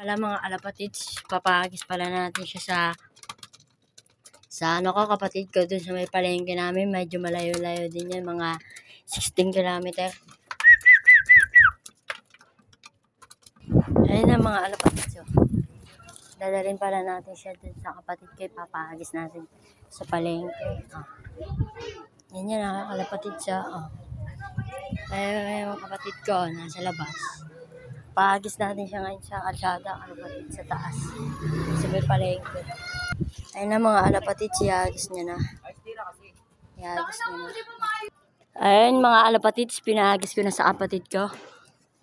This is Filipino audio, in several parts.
pala mga kalapatids, papahagis pala natin siya sa ano ko, kapatid ko dun sa may palengke namin. Medyo malayo-layo din yan, mga 16 kilometer. Ayun na mga kalapatids. Dadalhin pala natin siya dun sa kapatid ko, papahagis natin sa palengke. Yan yan mga kalapatid siya. Ayun yung kapatid ko, nasa labas. Pahagis natin siya ngayon sa kalsada, kalapatid, sa taas. Sa may palengke. Ayun na mga kalapatid, siyagis niya na. Siyagis niya na. Ayun mga kalapatid, pinahagis ko na sa kapatid ko.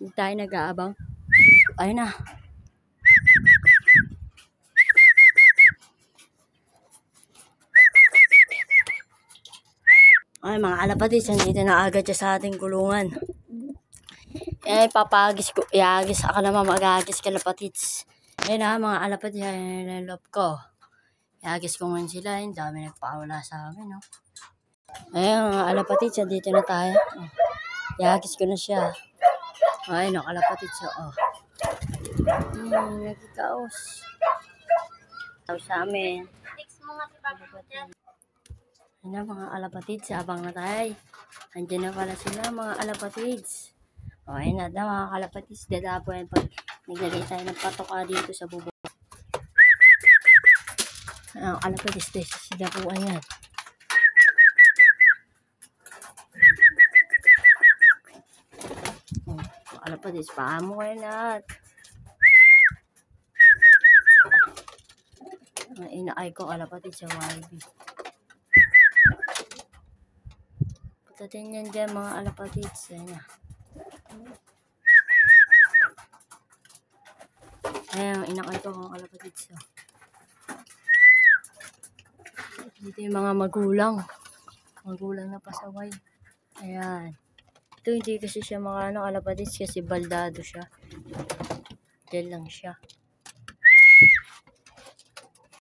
Hindi tayo nag-aabang. Ayun na. Ay mga kalapatid, nandito na agad siya sa ating kulungan. Papahagis ko, ihagis ako naman maghagis kalapatids. Ayun na mga kalapatids, yan yung loob ko. Ihagis ko ngayon sila, yung dami nagpawala sa amin, no? Ayun mga kalapatids, dito na tayo. Ihagis ko na siya. Ayun no, kalapatids, nagkikaos. Kaos sa amin. Ayun na mga kalapatids, abang na tayo. Andiyan na pala sila mga kalapatids. Ayun na mga kalapatids, dadapo yan pag naglagay tayo ng patoka dito sa bubong. Kalapatids, sidapuan yan. Kalapatids, paamo kayo lahat. Inaay ko kalapatids sa YB. Patatin yan dyan mga kalapatids. Ayun na. Ayan, inakay ko mga kalapatids. Dito yung mga magulang. Magulang na pasaway. Ayan. Ito hindi kasi siya mga kalapatids kasi baldado siya. Diyan lang siya.